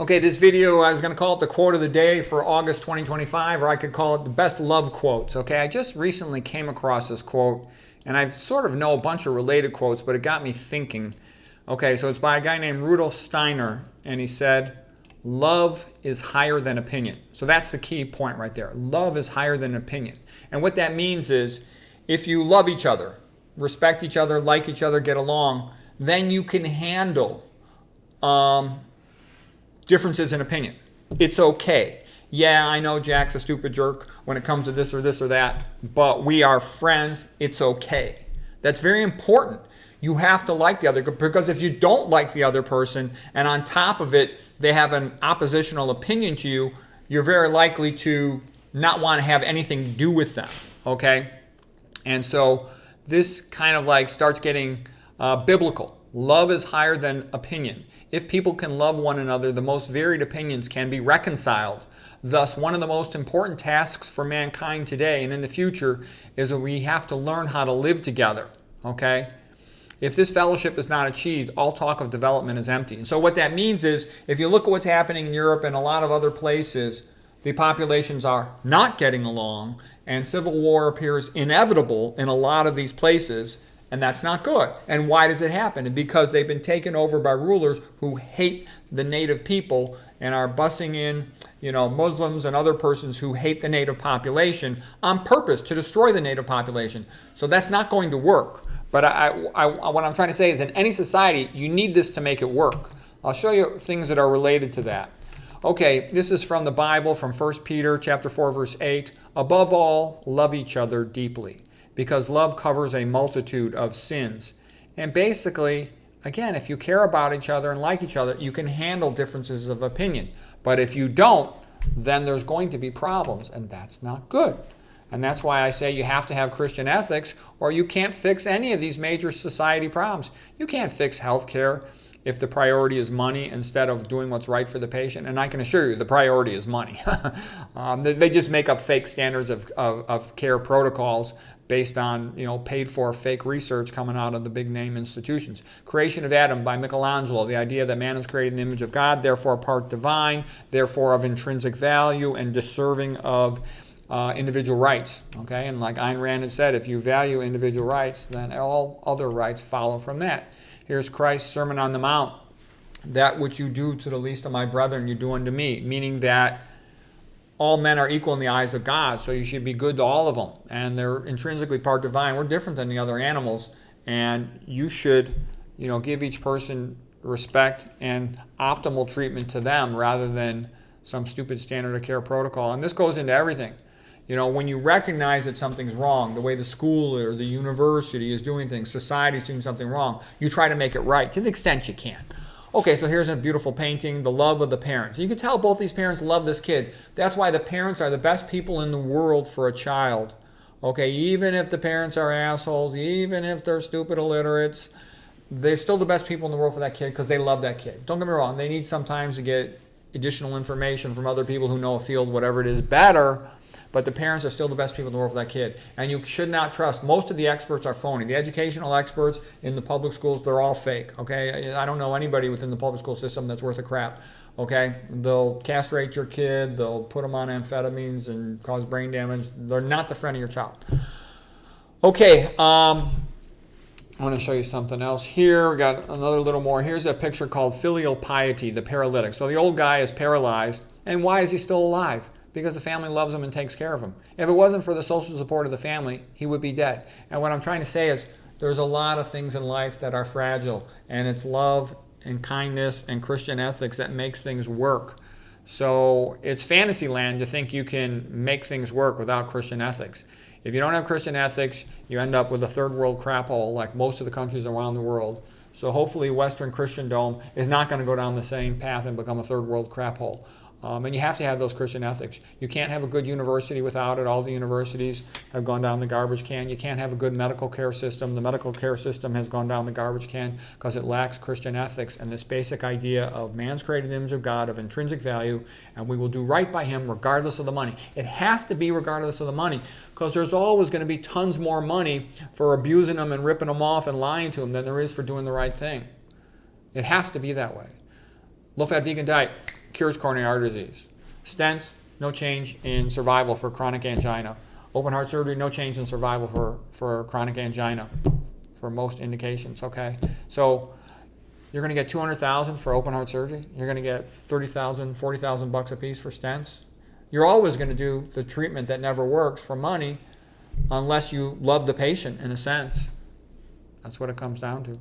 Okay, this video, I was going to call it the quote of the day for August 2025, or I could call it the best love quotes. Okay, I just recently came across this quote, and I sort of know a bunch of related quotes, but it got me thinking. Okay, so it's by a guy named Rudolf Steiner, and he said, love is higher than opinion. So that's the key point right there. Love is higher than opinion. And what that means is, if you love each other, respect each other, like each other, get along, then you can handle differences in opinion. It's okay. Yeah, I know Jack's a stupid jerk when it comes to this or that, but we are friends. It's okay. That's very important. You have to like the other, because if you don't like the other person and on top of it they have an oppositional opinion to you, you're very likely to not want to have anything to do with them. Okay? And so this kind of like starts getting biblical. Love is higher than opinion. If people can love one another, the most varied opinions can be reconciled. Thus, one of the most important tasks for mankind today and in the future is that we have to learn how to live together. Okay? If this fellowship is not achieved, all talk of development is empty. And so what that means is, if you look at what's happening in Europe and a lot of other places, the populations are not getting along, and civil war appears inevitable in a lot of these places. And that's not good. And why does it happen? Because they've been taken over by rulers who hate the native people and are busing in, Muslims and other persons who hate the native population on purpose to destroy the native population. So that's not going to work. But what I'm trying to say is, in any society, you need this to make it work. I'll show you things that are related to that. Okay, this is from the Bible, from 1 Peter chapter 4, verse 8. Above all, love each other deeply, because love covers a multitude of sins. And basically, again, if you care about each other and like each other, you can handle differences of opinion. But if you don't, then there's going to be problems, and that's not good. And that's why I say you have to have Christian ethics, or you can't fix any of these major society problems. You can't fix healthcare if the priority is money instead of doing what's right for the patient. And I can assure you the priority is money. They just make up fake standards of care protocols based on paid for fake research coming out of the big name institutions. Creation of Adam by Michelangelo, the idea that man is created in the image of God, therefore part divine, therefore of intrinsic value and deserving of individual rights. Okay, and like Ayn Rand had said, if you value individual rights, then all other rights follow from that. Here's Christ's Sermon on the Mount. That which you do to the least of my brethren, you do unto me. Meaning that all men are equal in the eyes of God, so you should be good to all of them. And they're intrinsically part divine. We're different than the other animals. And you should, give each person respect and optimal treatment to them rather than some stupid standard of care protocol. And this goes into everything. When you recognize that something's wrong, the way the school or the university is doing things, society's doing something wrong, you try to make it right to the extent you can. Okay, so here's a beautiful painting, the love of the parents. You can tell both these parents love this kid. That's why the parents are the best people in the world for a child. Okay, even if the parents are assholes, even if they're stupid illiterates, they're still the best people in the world for that kid because they love that kid. Don't get me wrong, they need sometimes to get additional information from other people who know a field, whatever it is, better. But the parents are still the best people in the world for that kid. And you should not trust. Most of the experts are phony. The educational experts in the public schools, they're all fake. Okay? I don't know anybody within the public school system that's worth a crap. Okay? They'll castrate your kid. They'll put them on amphetamines and cause brain damage. They're not the friend of your child. Okay. I want to show you something else here. We got another little more. Here's a picture called filial piety, the paralytic. So the old guy is paralyzed. And why is he still alive? Because the family loves him and takes care of him. If it wasn't for the social support of the family, he would be dead. And what I'm trying to say is there's a lot of things in life that are fragile, and it's love and kindness and Christian ethics that makes things work. So it's fantasy land to think you can make things work without Christian ethics. If you don't have Christian ethics, you end up with a third world crap hole like most of the countries around the world. So hopefully Western Christendom is not going to go down the same path and become a third world crap hole. And you have to have those Christian ethics. You can't have a good university without it. All the universities have gone down the garbage can. You can't have a good medical care system. The medical care system has gone down the garbage can because it lacks Christian ethics and this basic idea of man's created in the image of God, of intrinsic value, and we will do right by him regardless of the money. It has to be regardless of the money because there's always going to be tons more money for abusing them and ripping them off and lying to them than there is for doing the right thing. It has to be that way. Low-fat vegan diet. cures coronary artery disease. Stents, no change in survival for chronic angina. Open heart surgery, no change in survival for chronic angina for most indications, okay? So you're going to get $200,000 for open heart surgery. You're going to get $30,000, $40,000 a piece for stents. You're always going to do the treatment that never works for money unless you love the patient in a sense. That's what it comes down to.